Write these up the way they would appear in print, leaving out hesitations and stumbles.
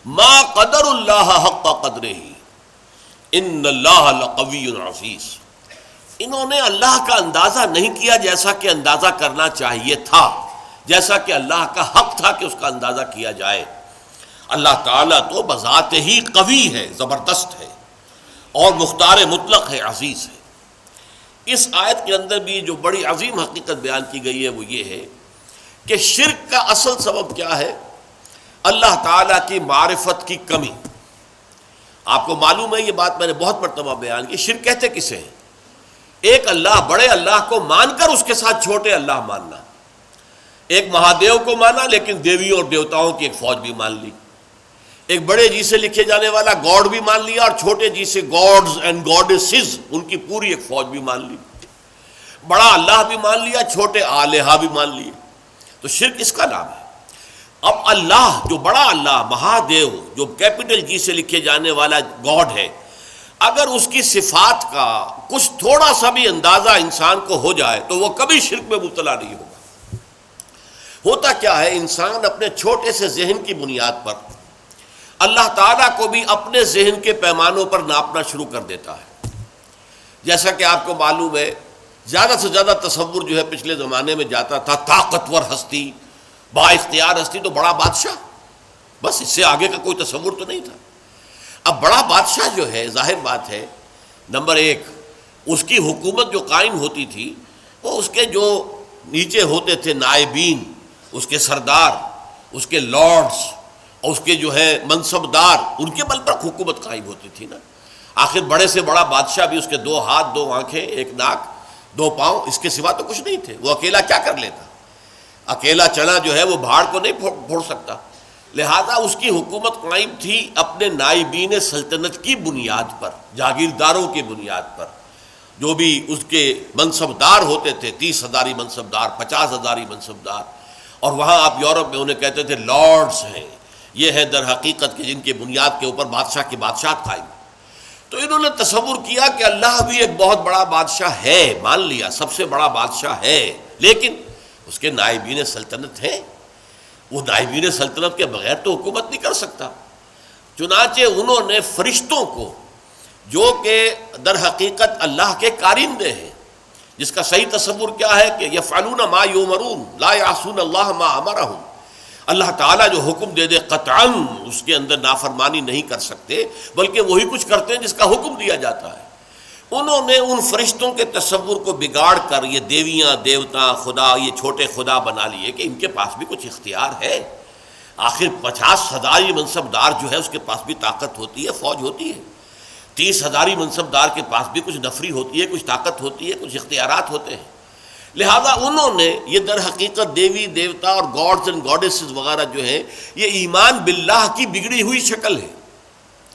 ما قدر اللہ حق قدرہ ان اللہ لقوی عزیز. انہوں نے اللہ کا اندازہ نہیں کیا جیسا کہ اندازہ کرنا چاہیے تھا، جیسا کہ اللہ کا حق تھا کہ اس کا اندازہ کیا جائے. اللہ تعالیٰ تو بذات ہی قوی ہے، زبردست ہے اور مختار مطلق ہے، عزیز ہے. اس آیت کے اندر بھی جو بڑی عظیم حقیقت بیان کی گئی ہے وہ یہ ہے کہ شرک کا اصل سبب کیا ہے؟ اللہ تعالیٰ کی معرفت کی کمی. آپ کو معلوم ہے یہ بات میں نے بہت مرتبہ بیان کی، شرک کہتے کسے ہیں؟ ایک اللہ، بڑے اللہ کو مان کر اس کے ساتھ چھوٹے اللہ ماننا. ایک مہادیو کو مانا لیکن دیویوں اور دیوتاؤں کی ایک فوج بھی مان لی. ایک بڑے جی سے لکھے جانے والا گاڈ بھی مان لیا اور چھوٹے جی سے گاڈز اینڈ گاڈیسز ان کی پوری ایک فوج بھی مان لی. بڑا اللہ بھی مان لیا، چھوٹے آلہہ بھی مان لیے. تو شرک اس کا نام ہے. اب اللہ جو بڑا اللہ، مہادیو، جو کیپٹل جی سے لکھے جانے والا گاڈ ہے، اگر اس کی صفات کا کچھ تھوڑا سا بھی اندازہ انسان کو ہو جائے تو وہ کبھی شرک میں مبتلا نہیں ہوگا. ہوتا کیا ہے، انسان اپنے چھوٹے سے ذہن کی بنیاد پر اللہ تعالیٰ کو بھی اپنے ذہن کے پیمانوں پر ناپنا شروع کر دیتا ہے. جیسا کہ آپ کو معلوم ہے، زیادہ سے زیادہ تصور جو ہے پچھلے زمانے میں جاتا تھا طاقتور ہستی، با اختیار ہستی تو بڑا بادشاہ، بس اس سے آگے کا کوئی تصور تو نہیں تھا. اب بڑا بادشاہ جو ہے، ظاہر بات ہے، نمبر ایک اس کی حکومت جو قائم ہوتی تھی وہ اس کے جو نیچے ہوتے تھے نائبین، اس کے سردار، اس کے لارڈز اور اس کے جو ہے منصب دار، ان کے بل پر حکومت قائم ہوتی تھی نا. آخر بڑے سے بڑا بادشاہ بھی اس کے 2 ہاتھ 2 آنکھیں 1 ناک 2 پاؤں، اس کے سوا تو کچھ نہیں تھے. وہ اکیلا کیا کر لیتا؟ اکیلا چنا جو ہے وہ بھاڑ کو نہیں پھوڑ سکتا. لہذا اس کی حکومت قائم تھی اپنے نائبین سلطنت کی بنیاد پر، جاگیرداروں کی بنیاد پر. جو بھی اس کے منصبدار ہوتے تھے، 30 ہزاری منصبدار، 50 ہزاری منصبدار، اور وہاں آپ یورپ میں انہیں کہتے تھے لارڈز ہیں. یہ ہے در حقیقت کہ جن کی بنیاد کے اوپر بادشاہ کی بادشاہت قائم. تو انہوں نے تصور کیا کہ اللہ بھی ایک بہت بڑا بادشاہ ہے، مان لیا سب سے بڑا بادشاہ ہے، لیکن اس کے نائبین سلطنت ہیں. وہ نائبین سلطنت کے بغیر تو حکومت نہیں کر سکتا. چنانچہ انہوں نے فرشتوں کو، جو کہ در حقیقت اللہ کے کارندے ہیں، جس کا صحیح تصور کیا ہے کہ یفعلون ما یؤمرون لا یعصون اللہ ما امرہم، اللہ تعالیٰ جو حکم دے دے قطعاً اس کے اندر نافرمانی نہیں کر سکتے، بلکہ وہی کچھ کرتے ہیں جس کا حکم دیا جاتا ہے. انہوں نے ان فرشتوں کے تصور کو بگاڑ کر یہ دیویاں، دیوتا، خدا، یہ چھوٹے خدا بنا لیے کہ ان کے پاس بھی کچھ اختیار ہے. آخر 50 ہزاری منصبدار جو ہے اس کے پاس بھی طاقت ہوتی ہے، فوج ہوتی ہے. 30 ہزاری منصبدار کے پاس بھی کچھ نفری ہوتی ہے، کچھ طاقت ہوتی ہے، کچھ اختیارات ہوتے ہیں. لہذا انہوں نے یہ در حقیقت دیوی، دیوتا اور گاڈز اینڈ گاڈیسز وغیرہ جو ہیں، یہ ایمان باللہ کی بگڑی ہوئی شکل ہے،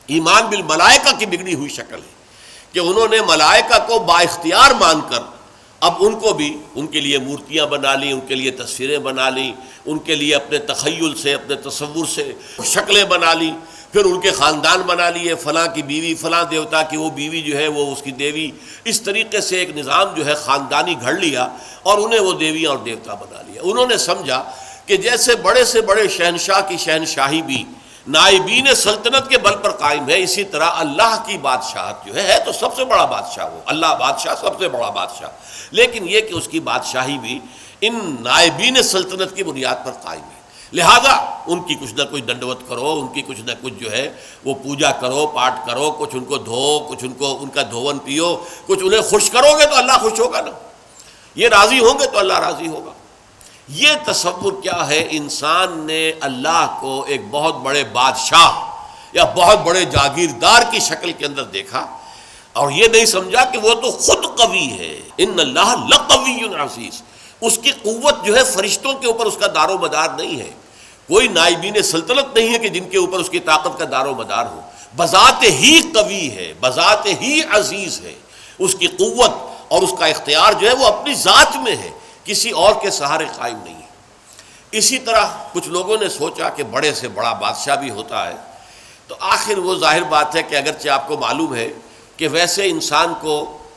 ایمان بالملائکہ کی بگڑی ہوئی شکل ہے، کہ انہوں نے ملائکہ کو با اختیار مان کر اب ان کو بھی ان کے لیے مورتیاں بنا لی، ان کے لیے تصویریں بنا لی، ان کے لیے اپنے تخیل سے، اپنے تصور سے شکلیں بنا لی. پھر ان کے خاندان بنا لیے، فلاں کی بیوی فلاں دیوتا کی وہ بیوی جو ہے وہ اس کی دیوی. اس طریقے سے ایک نظام جو ہے خاندانی گھڑ لیا اور انہیں وہ دیویاں اور دیوتا بنا لیا. انہوں نے سمجھا کہ جیسے بڑے سے بڑے شہنشاہ کی شہنشاہی بھی نائبین سلطنت کے بل پر قائم ہے، اسی طرح اللہ کی بادشاہت جو ہے تو سب سے بڑا بادشاہ وہ اللہ بادشاہ، سب سے بڑا بادشاہ، لیکن یہ کہ اس کی بادشاہی بھی ان نائبین سلطنت کی بنیاد پر قائم ہے. لہذا ان کی کچھ نہ کچھ دنڈوت کرو، ان کی کچھ نہ کچھ جو ہے وہ پوجا کرو، پاٹ کرو، کچھ ان کو دھو، کچھ ان کا دھون پیو، کچھ انہیں خوش کرو گے تو اللہ خوش ہوگا نا، یہ راضی ہوں گے تو اللہ راضی ہوگا. یہ تصور کیا ہے، انسان نے اللہ کو ایک بہت بڑے بادشاہ یا بہت بڑے جاگیردار کی شکل کے اندر دیکھا اور یہ نہیں سمجھا کہ وہ تو خود قوی ہے. ان اللہ لقوی عزیز. اس کی قوت جو ہے فرشتوں کے اوپر اس کا دار و مدار نہیں ہے. کوئی نائبین سلطنت نہیں ہے کہ جن کے اوپر اس کی طاقت کا دار و مدار ہو. بذات ہی قوی ہے، بذات ہی عزیز ہے. اس کی قوت اور اس کا اختیار جو ہے وہ اپنی ذات میں ہے، کسی اور کے سہارے قائم نہیں ہے. اسی طرح کچھ لوگوں نے سوچا کہ بڑے سے بڑا بادشاہ بھی ہوتا ہے، تو آخر وہ ظاہر بات ہے کہ اگرچہ آپ کو معلوم ہے کہ ویسے انسان کو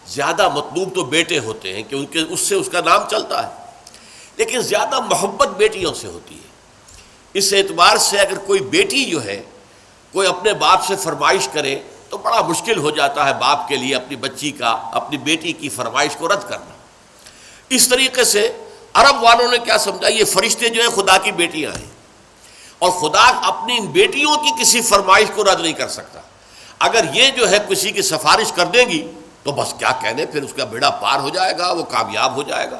زیادہ مطلوب تو بیٹے ہوتے ہیں کہ اس سے اس کا نام چلتا ہے، لیکن زیادہ محبت بیٹیوں سے ہوتی ہے. اس اعتبار سے اگر کوئی بیٹی جو ہے کوئی اپنے باپ سے فرمائش کرے تو بڑا مشکل ہو جاتا ہے باپ کے لیے اپنی بچی کا، اپنی بیٹی کی فرمائش کو رد کرنا۔ اس طریقے سے عرب والوں نے کیا سمجھا، یہ فرشتے جو ہیں خدا کی بیٹیاں ہیں، اور خدا اپنی ان بیٹیوں کی کسی فرمائش کو رد نہیں کر سکتا۔ اگر یہ جو ہے کسی کی سفارش کر دیں گی تو بس کیا کہنے، پھر اس کا بیڑا پار ہو جائے گا، وہ کامیاب ہو جائے گا۔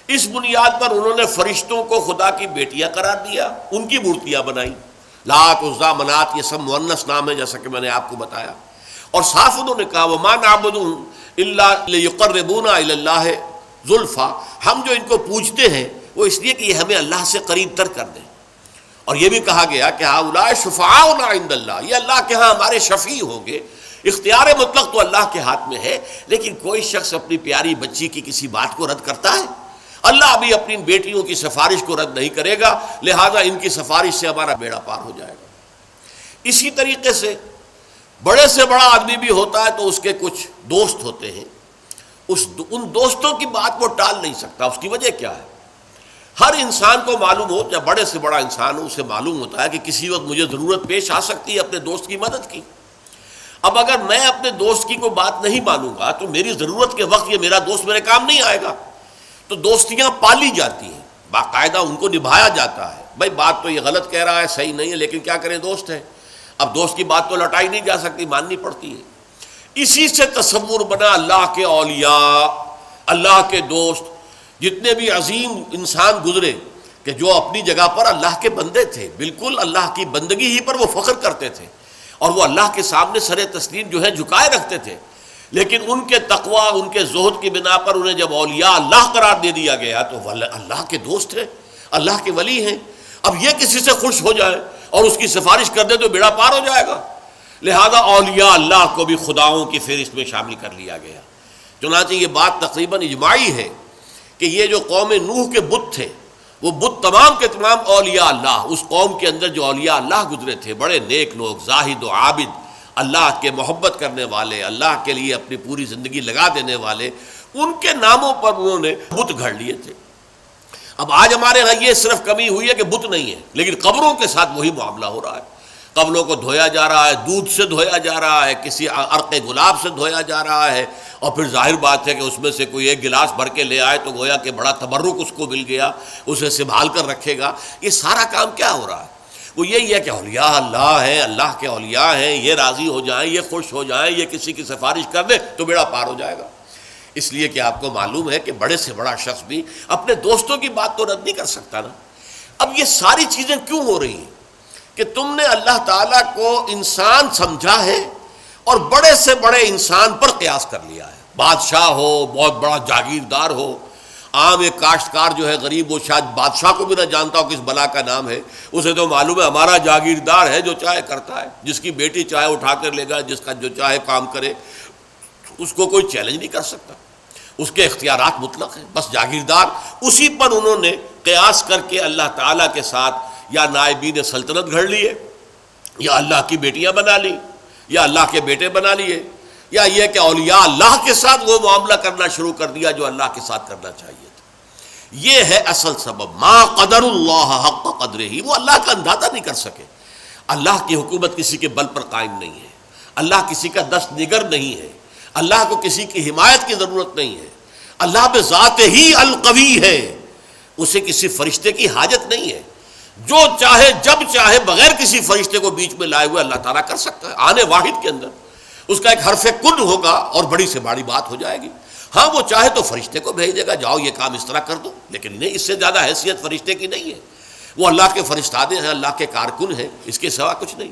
اس بنیاد پر انہوں نے فرشتوں کو خدا کی بیٹیاں قرار دیا، ان کی مورتیاں بنائیں، لات، عزیٰ، منات، یہ سب مؤنث نام ہے جیسا کہ میں نے آپ کو بتایا۔ اور صاف انہوں نے کہا وَمَا نَعْبُدُهُمْ إِلَّا لِيُقَرِّبُونَا إِلَى اللَّهِ زُلْفَىٰ، ہم جو ان کو پوجتے ہیں وہ اس لیے کہ یہ ہمیں اللہ سے قریب تر کر دیں۔ اور یہ بھی کہا گیا کہ هؤلاء شفعاؤنا عند اللہ، یہ اللہ کے ہاں ہمارے شفیع ہوں گے۔ اختیار مطلق تو اللہ کے ہاتھ میں ہے، لیکن کوئی شخص اپنی پیاری بچی کی کسی بات کو رد کرتا ہے؟ اللہ بھی اپنی بیٹیوں کی سفارش کو رد نہیں کرے گا، لہذا ان کی سفارش سے ہمارا بیڑا پار ہو جائے گا۔ اسی طریقے سے بڑا آدمی بھی ہوتا ہے تو اس کے کچھ دوست ہوتے ہیں، ان دوستوں کی بات وہ ٹال نہیں سکتا۔ اس کی وجہ کیا ہے؟ ہر انسان کو معلوم ہو، یا بڑے سے بڑا انسان ہو، اسے معلوم ہوتا ہے کہ کسی وقت مجھے ضرورت پیش آ سکتی ہے اپنے دوست کی مدد کی۔ اب اگر میں اپنے دوست کی کوئی بات نہیں مانوں گا تو میری ضرورت کے وقت یہ میرا دوست میرے کام نہیں آئے گا۔ تو دوستیاں پالی جاتی ہیں، باقاعدہ ان کو نبھایا جاتا ہے۔ بھائی بات تو یہ غلط کہہ رہا ہے، صحیح نہیں ہے، لیکن کیا کریں، دوست ہے۔ اب دوست کی بات تو لٹائی نہیں جا سکتی، ماننی پڑتی ہے۔ اسی سے تصور بنا اللہ کے اولیاء، اللہ کے دوست، جتنے بھی عظیم انسان گزرے کہ جو اپنی جگہ پر اللہ کے بندے تھے، بالکل اللہ کی بندگی ہی پر وہ فخر کرتے تھے، اور وہ اللہ کے سامنے سر تسلیم جو ہے جھکائے رکھتے تھے، لیکن ان کے تقوی، ان کے زہد کی بنا پر انہیں جب اولیاء اللہ قرار دے دیا گیا تو وہ اللہ کے دوست ہیں، اللہ کے ولی ہیں۔ اب یہ کسی سے خوش ہو جائے اور اس کی سفارش کر دے تو بیڑا پار ہو جائے گا، لہذا اولیاء اللہ کو بھی خداؤں کی فہرست میں شامل کر لیا گیا۔ چنانچہ یہ بات تقریباً اجماعی ہے کہ یہ جو قوم نوح کے بت تھے، وہ بت تمام کے تمام اولیاء اللہ، اس قوم کے اندر جو اولیاء اللہ گزرے تھے، بڑے نیک لوگ، زاہد و عابد، اللہ کے محبت کرنے والے، اللہ کے لیے اپنی پوری زندگی لگا دینے والے، ان کے ناموں پر انہوں نے بت گھڑ لیے تھے۔ اب آج ہمارے ہاں یہ صرف کمی ہوئی ہے کہ بت نہیں ہے، لیکن قبروں کے ساتھ وہی معاملہ ہو رہا ہے۔ قبروں کو دھویا جا رہا ہے، دودھ سے دھویا جا رہا ہے، کسی عرق گلاب سے دھویا جا رہا ہے، اور پھر ظاہر بات ہے کہ اس میں سے کوئی ایک گلاس بھر کے لے آئے تو گویا کہ بڑا تبرک اس کو مل گیا، اسے سنبھال کر رکھے گا۔ یہ سارا کام کیا ہو رہا ہے؟ وہ یہی ہے کہ اولیاء اللہ ہیں، اللہ کے اولیاء ہیں، یہ راضی ہو جائیں، یہ خوش ہو جائیں، یہ کسی کی سفارش کر دیں تو بیڑا پار ہو جائے گا۔ اس لیے کہ آپ کو معلوم ہے کہ بڑے سے بڑا شخص بھی اپنے دوستوں کی بات تو رد نہیں کر سکتا نا۔ اب یہ ساری چیزیں کیوں ہو رہی ہیں؟ کہ تم نے اللہ تعالیٰ کو انسان سمجھا ہے اور بڑے سے بڑے انسان پر قیاس کر لیا ہے۔ بادشاہ ہو، بہت بڑا جاگیردار ہو، عام ایک کاشتکار جو ہے غریب، وہ شاید بادشاہ کو بھی نہ جانتا ہو کس بلا کا نام ہے، اسے تو معلوم ہے ہمارا جاگیردار ہے، جو چاہے کرتا ہے، جس کی بیٹی چاہے اٹھا کر لے گا، جس کا جو چاہے کام کرے، اس کو کوئی چیلنج نہیں کر سکتا، اس کے اختیارات مطلق ہیں، بس جاگیردار۔ اسی پر انہوں نے قیاس کر کے اللہ تعالیٰ کے ساتھ یا نائبین سلطنت گھڑ لیے، یا اللہ کی بیٹیاں بنا لی، یا اللہ کے بیٹے بنا لیے، یا یہ کہ اولیاء اللہ کے ساتھ وہ معاملہ کرنا شروع کر دیا جو اللہ کے ساتھ کرنا چاہیے تھا۔ یہ ہے اصل سبب، ما قدر اللہ حق قدرہ، وہ اللہ کا اندازہ نہیں کر سکے۔ اللہ کی حکومت کسی کے بل پر قائم نہیں ہے، اللہ کسی کا دست نگر نہیں ہے، اللہ کو کسی کی حمایت کی ضرورت نہیں ہے، اللہ بذات ہی القوی ہے، اسے کسی فرشتے کی حاجت نہیں ہے، جو چاہے جب چاہے بغیر کسی فرشتے کو بیچ میں لائے ہوئے اللہ تعالیٰ کر سکتا ہے۔ آنے واحد کے اندر اس کا ایک حرف کن ہوگا اور بڑی سے بڑی بات ہو جائے گی۔ ہاں وہ چاہے تو فرشتے کو بھیج دے گا، جاؤ یہ کام اس طرح کر دو، لیکن نہیں، اس سے زیادہ حیثیت فرشتے کی نہیں ہے۔ وہ اللہ کے فرشتادے ہیں، اللہ کے کارکن ہیں، اس کے سوا کچھ نہیں۔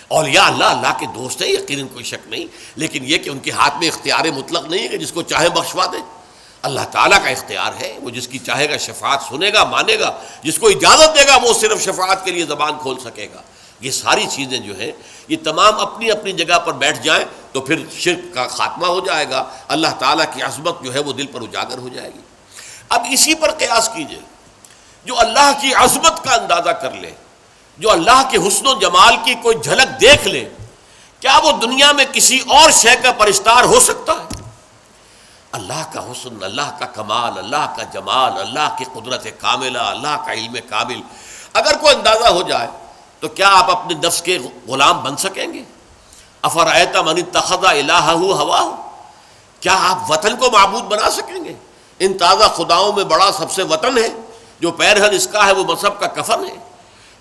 اولیاء اللہ کے دوست ہیں، یقیناً کوئی شک نہیں، لیکن یہ کہ ان کے ہاتھ میں اختیار مطلق نہیں ہے کہ جس کو چاہے بخشوا دے۔ اللہ تعالیٰ کا اختیار ہے، وہ جس کی چاہے گا شفاعت سنے گا، مانے گا، جس کو اجازت دے گا وہ صرف شفاعت کے لیے زبان کھول سکے گا۔ یہ ساری چیزیں جو ہیں یہ تمام اپنی اپنی جگہ پر بیٹھ جائیں تو پھر شرک کا خاتمہ ہو جائے گا، اللہ تعالیٰ کی عظمت جو ہے وہ دل پر اجاگر ہو جائے گی۔ اب اسی پر قیاس کیجئے، جو اللہ کی عظمت کا اندازہ کر لے، جو اللہ کے حسن و جمال کی کوئی جھلک دیکھ لے، کیا وہ دنیا میں کسی اور شے کا پرستار ہو سکتا ہے؟ اللہ کا حسن، اللہ کا کمال، اللہ کا جمال، اللہ کی قدرت کاملہ، اللہ کا علم کامل اگر کوئی اندازہ ہو جائے تو کیا آپ اپنے نفس کے غلام بن سکیں گے؟ افرأیت من اتخذ الہہ ہواہ، کیا آپ وطن کو معبود بنا سکیں گے؟ ان تازہ خداؤں میں بڑا سب سے وطن ہے، جو پیرہن اس کا ہے وہ مذہب کا کفن ہے۔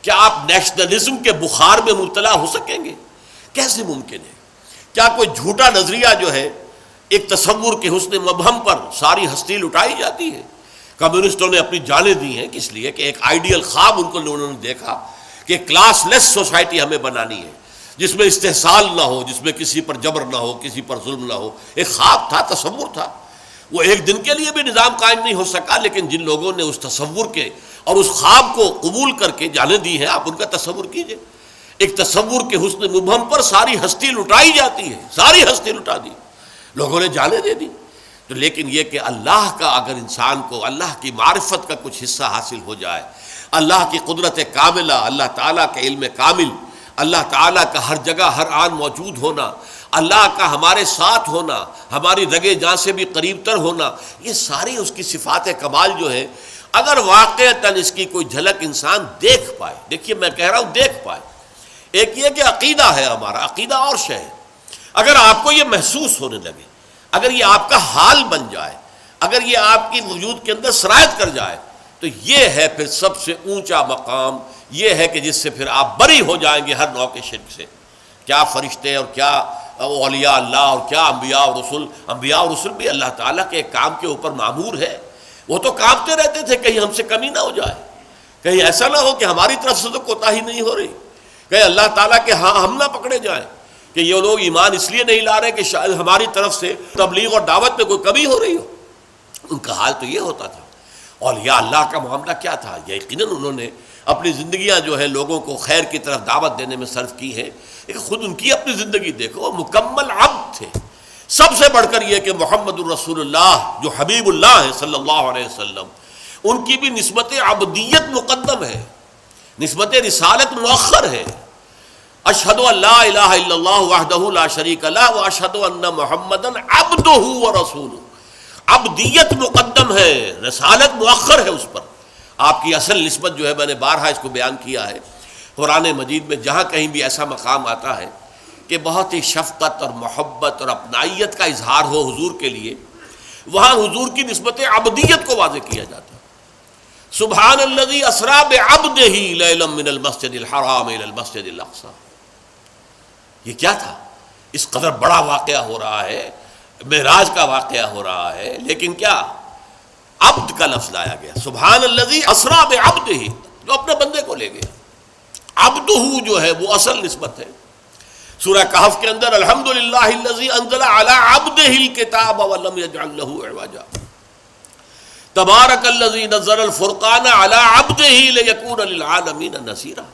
کیا آپ نیشنلزم کے بخار میں مبتلا ہو سکیں گے؟ کیسے ممکن ہے؟ کیا کوئی جھوٹا نظریہ جو ہے ایک تصور کے حسن مبہم پر ساری ہستی لٹائی جاتی ہے؟ کمیونسٹوں نے اپنی جانیں دی ہیں کس لیے کہ ایک آئیڈیل خواب ان کو لوگوں نے دیکھا کہ کلاس لیس سوسائٹی ہمیں بنانی ہے، جس میں استحصال نہ ہو، جس میں کسی پر جبر نہ ہو، کسی پر ظلم نہ ہو۔ ایک خواب تھا، تصور تھا، وہ ایک دن کے لیے بھی نظام قائم نہیں ہو سکا، لیکن جن لوگوں نے اس تصور کے اور اس خواب کو قبول کر کے جانیں دی ہیں، آپ ان کا تصور کیجئے۔ ایک تصور کے حسن مبہم پر ساری ہستی لٹائی جاتی ہے، ساری ہستی لٹا دی، لوگوں نے جانیں دے دی۔ تو لیکن یہ کہ اللہ کا اگر انسان کو اللہ کی معرفت کا کچھ حصہ حاصل ہو جائے، اللہ کی قدرت کاملہ، اللہ تعالیٰ کا علم کامل، اللہ تعالیٰ کا ہر جگہ ہر آن موجود ہونا، اللہ کا ہمارے ساتھ ہونا، ہماری رگے جاں سے بھی قریب تر ہونا، یہ ساری اس کی صفات کمال جو ہے، اگر واقعتاً اس کی کوئی جھلک انسان دیکھ پائے، دیکھیے میں کہہ رہا ہوں دیکھ پائے، ایک یہ کہ عقیدہ ہے ہمارا، عقیدہ اور شے ہے، اگر آپ کو یہ محسوس ہونے لگے، اگر یہ آپ کا حال بن جائے، اگر یہ آپ کی وجود کے اندر سرایت کر جائے، تو یہ ہے پھر سب سے اونچا مقام، یہ ہے کہ جس سے پھر آپ بری ہو جائیں گے ہر نوع کے شرک سے۔ کیا فرشتے اور کیا اولیاء اللہ اور کیا انبیاء اور رسول، انبیاء اور رسول بھی اللہ تعالیٰ کے ایک کام کے اوپر معمور ہے، وہ تو کانپتے رہتے تھے کہیں ہم سے کمی نہ ہو جائے، کہیں ایسا نہ ہو کہ ہماری طرف سے تو کوتاہی نہیں ہو رہی، کہیں اللہ تعالیٰ کے ہاں ہم نہ پکڑے جائیں کہ یہ لوگ ایمان اس لیے نہیں لا رہے کہ شاید ہماری طرف سے تبلیغ اور دعوت میں کوئی کمی ہو رہی ہو۔ ان کا حال تو یہ ہوتا تھا۔ اولیاء اللہ کا معاملہ کیا تھا؟ یقیناً انہوں نے اپنی زندگیاں جو ہے لوگوں کو خیر کی طرف دعوت دینے میں صرف کی ہے، لیکن خود ان کی اپنی زندگی دیکھو، وہ مکمل عبد تھے۔ سب سے بڑھ کر یہ کہ محمد الرسول اللہ جو حبیب اللہ ہے صلی اللہ علیہ وسلم، ان کی بھی نسبت عبدیت مقدم ہے، نسبت رسالت مؤخر ہے۔ اشہد ان لا الہ الا اللہ وحدہ لا شریک لہ واشہد ان محمدًا عبدہ ورسولہ، عبدیت مقدم ہے، رسالت مؤخر ہے اس پر۔ آپ کی اصل نسبت جو ہے، میں نے بارہا اس کو بیان کیا ہے، قرآن مجید میں جہاں کہیں بھی ایسا مقام آتا ہے کہ بہت ہی شفقت اور محبت اور اپنائیت کا اظہار ہو حضور کے لیے، وہاں حضور کی نسبت عبدیت کو واضح کیا جاتا ہے۔ سبحان الذی اسریٰ بعبدہ لیلا من المسجد الحرام الی المسجد الاقصی، یہ کیا تھا؟ اس قدر بڑا واقعہ ہو رہا ہے، معراج کا واقعہ ہو رہا ہے، لیکن کیا عبد کا لفظ لایا گیا، سبحان الذی اسریٰ بعبدہ، جو اپنے بندے کو لے گیا۔ عبدہ جو ہے وہ اصل نسبت ہے۔ سورہ کہف کے اندر الحمدللہ الذی انزل علی عبدہ الکتاب ولم یجعل لہ عوجا، تبارک الذی نزل الفرقان علی عبدہ لیکون للعالمین نذیرا۔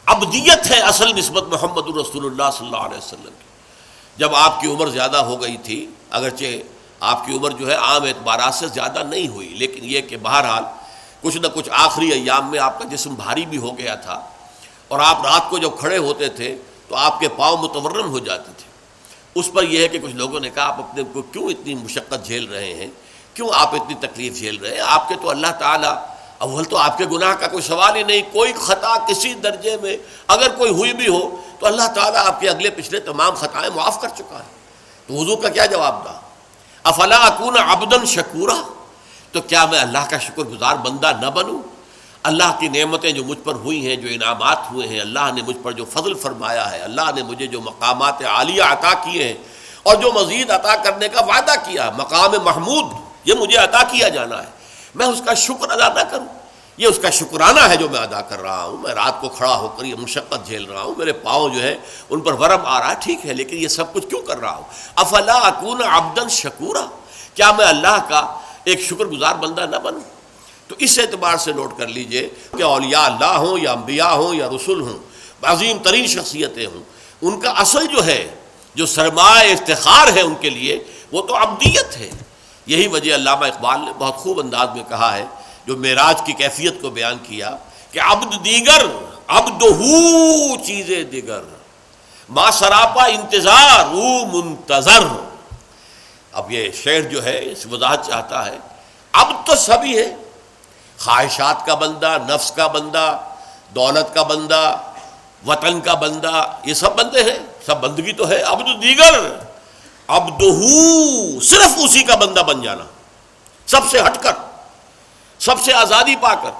عبدیت ہے اصل نسبت محمد الرسول اللہ صلی اللہ علیہ وسلم کی۔ جب آپ کی عمر زیادہ ہو گئی تھی، اگرچہ آپ کی عمر جو ہے عام اعتبارات سے زیادہ نہیں ہوئی، لیکن یہ کہ بہرحال کچھ نہ کچھ آخری ایام میں آپ کا جسم بھاری بھی ہو گیا تھا، اور آپ رات کو جب کھڑے ہوتے تھے تو آپ کے پاؤں متورم ہو جاتے تھے۔ اس پر یہ ہے کہ کچھ لوگوں نے کہا آپ اپنے کو کیوں اتنی مشقت جھیل رہے ہیں، کیوں آپ اتنی تکلیف جھیل رہے ہیں؟ آپ کے تو اللہ تعالیٰ، اول تو آپ کے گناہ کا کوئی سوال ہی نہیں، کوئی خطا کسی درجے میں اگر کوئی ہوئی بھی ہو تو اللہ تعالیٰ آپ کے اگلے پچھلے تمام خطائیں معاف کر چکا ہے۔ تو حضور کا کیا جواب تھا؟ افلا اکون عبدا شکورا، تو کیا میں اللہ کا شکر گزار بندہ نہ بنوں؟ اللہ کی نعمتیں جو مجھ پر ہوئی ہیں، جو انعامات ہوئے ہیں، اللہ نے مجھ پر جو فضل فرمایا ہے، اللہ نے مجھے جو مقامات عالیہ عطا کیے ہیں اور جو مزید عطا کرنے کا وعدہ کیا، مقام محمود یہ مجھے عطا کیا جانا ہے، میں اس کا شکر ادا نہ کروں؟ یہ اس کا شکرانہ ہے جو میں ادا کر رہا ہوں۔ میں رات کو کھڑا ہو کر یہ مشقت جھیل رہا ہوں، میرے پاؤں جو ہے ان پر ورم آ رہا ہے، ٹھیک ہے، لیکن یہ سب کچھ کیوں کر رہا ہوں؟ افلا اکون عبدا شکورا، کیا میں اللہ کا ایک شکر گزار بندہ نہ بنوں؟ تو اس اعتبار سے نوٹ کر لیجئے کہ اولیاء اللہ ہوں یا انبیاء ہوں یا رسول ہوں، عظیم ترین شخصیتیں ہوں، ان کا اصل جو ہے، جو سرمایہ افتخار ہے ان کے لیے، وہ تو عبدیت ہے۔ یہی وجہ علامہ اقبال نے بہت خوب انداز میں کہا ہے، جو معراج کی کیفیت کو بیان کیا کہ عبد دیگر عبدہو چیزیں دیگر، ما سراپا انتظار او منتظر۔ اب یہ شعر جو ہے اس وضاحت چاہتا ہے، عبد تو سبھی ہے، خواہشات کا بندہ، نفس کا بندہ، دولت کا بندہ، وطن کا بندہ، یہ سب بندے ہیں، سب بندگی تو ہے۔ عبد دیگر، عبدہ، صرف اسی کا بندہ بن جانا، سب سے ہٹ کر، سب سے آزادی پا کر۔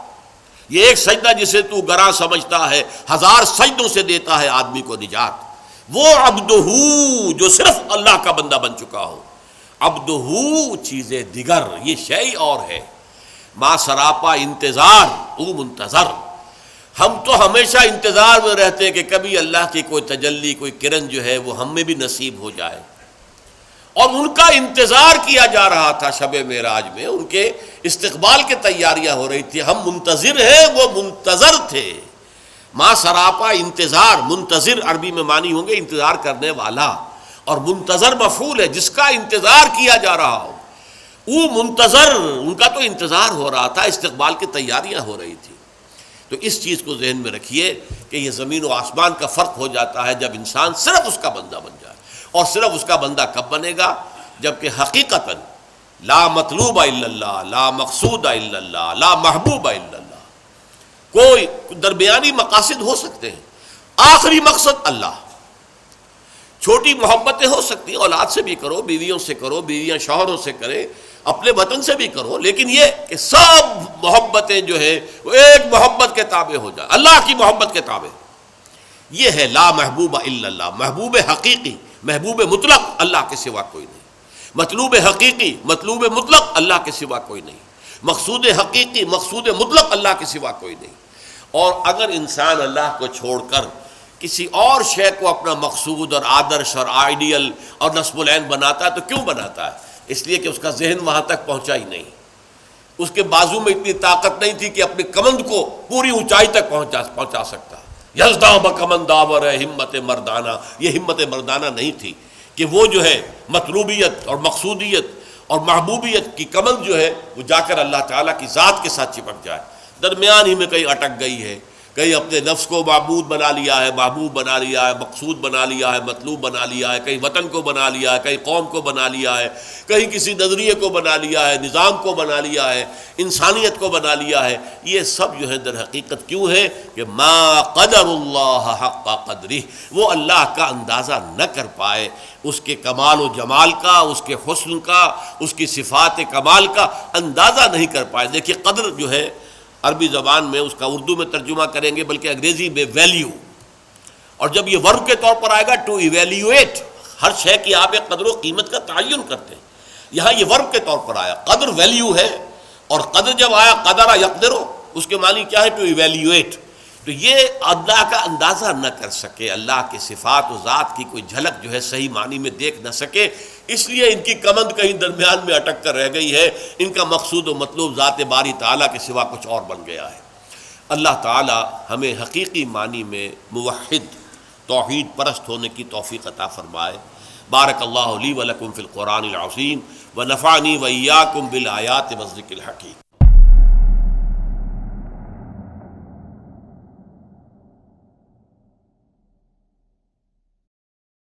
یہ ایک سجدہ جسے تو گراں سمجھتا ہے، ہزار سجدوں سے دیتا ہے آدمی کو نجات۔ وہ عبدہ جو صرف اللہ کا بندہ بن چکا ہو۔ عبدہ چیز دیگر، یہ شے اور ہے۔ ما سراپا انتظار، او منتظر۔ ہم تو ہمیشہ انتظار میں رہتے ہیں کہ کبھی اللہ کی کوئی تجلی، کوئی کرن جو ہے وہ ہم میں بھی نصیب ہو جائے، اور ان کا انتظار کیا جا رہا تھا۔ شب معراج میں ان کے استقبال کی تیاریاں ہو رہی تھی، ہم منتظر ہیں، وہ منتظر تھے۔ ما سراپا انتظار، منتظر عربی میں معنی ہوں گے انتظار کرنے والا، اور منتظر مفعول ہے جس کا انتظار کیا جا رہا ہو۔ وہ منتظر، ان کا تو انتظار ہو رہا تھا، استقبال کی تیاریاں ہو رہی تھی۔ تو اس چیز کو ذہن میں رکھیے کہ یہ زمین و آسمان کا فرق ہو جاتا ہے جب انسان صرف اس کا بندہ بن جائے۔ اور صرف اس کا بندہ کب بنے گا؟ جبکہ حقیقتاً لا مطلوب الا اللہ، لا مقصود الا اللہ، لا محبوب الا اللہ۔ کوئی درمیانی مقاصد ہو سکتے ہیں، آخری مقصد اللہ۔ چھوٹی محبتیں ہو سکتی ہیں، اولاد سے بھی کرو، بیویوں سے کرو، بیویاں شوہروں سے کرے، اپنے وطن سے بھی کرو، لیکن یہ کہ سب محبتیں جو ہے وہ ایک محبت کے تابع ہو جائے، اللہ کی محبت کے تابع۔ یہ ہے لا محبوب الا اللہ، محبوب حقیقی، محبوب مطلق اللہ کے سوا کوئی نہیں، مطلوب حقیقی، مطلوب مطلق اللہ کے سوا کوئی نہیں، مقصود حقیقی، مقصود مطلق اللہ کے سوا کوئی نہیں۔ اور اگر انسان اللہ کو چھوڑ کر کسی اور شے کو اپنا مقصود اور آدرش اور آئیڈیل اور نصب العین بناتا ہے تو کیوں بناتا ہے؟ اس لیے کہ اس کا ذہن وہاں تک پہنچا ہی نہیں، اس کے بازو میں اتنی طاقت نہیں تھی کہ اپنی کمند کو پوری اونچائی تک پہنچا سکتا۔ یزداں بکمند داور ہے ہمت مردانہ، یہ ہمت مردانہ نہیں تھی کہ وہ جو ہے مطلوبیت اور مقصودیت اور محبوبیت کی کمند جو ہے وہ جا کر اللہ تعالیٰ کی ذات کے ساتھ چپک جائے، درمیان ہی میں کہیں اٹک گئی ہے، کہیں اپنے نفس کو معبود بنا لیا ہے، محبوب بنا لیا ہے، مقصود بنا لیا ہے، مطلوب بنا لیا ہے، کہیں وطن کو بنا لیا ہے، کہیں قوم کو بنا لیا ہے، کہیں کسی نظریے کو بنا لیا ہے، نظام کو بنا لیا ہے، انسانیت کو بنا لیا ہے۔ یہ سب جو ہے در حقیقت کیوں ہے کہ ما قدر اللہ حق قدرہ، وہ اللہ کا اندازہ نہ کر پائے، اس کے کمال و جمال کا، اس کے حسن کا، اس کی صفات کمال کا اندازہ نہیں کر پائے۔ دیکھیے قدر جو ہے عربی زبان میں اس کا اردو میں ترجمہ کریں گے بلکہ انگریزی میں ویلیو، اور جب یہ ورب کے طور پر آئے گا ٹو ایویلیویٹ، ہر شے کی آپ ایک قدر و قیمت کا تعین کرتے ہیں، یہاں یہ ورب کے طور پر آیا، قدر ویلیو ہے، اور قدر جب آیا قدر یقدرو، اس کے معنی کیا ہے؟ To evaluate. تو یہ اللہ کا اندازہ نہ کر سکے، اللہ کے صفات و ذات کی کوئی جھلک جو ہے صحیح معنی میں دیکھ نہ سکے، اس لیے ان کی کمند کہیں درمیان میں اٹک کر رہ گئی ہے، ان کا مقصود و مطلوب ذات باری تعالیٰ کے سوا کچھ اور بن گیا ہے۔ اللہ تعالیٰ ہمیں حقیقی معنی میں موحد، توحید پرست ہونے کی توفیق عطا فرمائے۔ بارک اللہ لی و لکم فی القرآن العظیم ونفعنی وإیاکم بالآیات والذکر الحکیم۔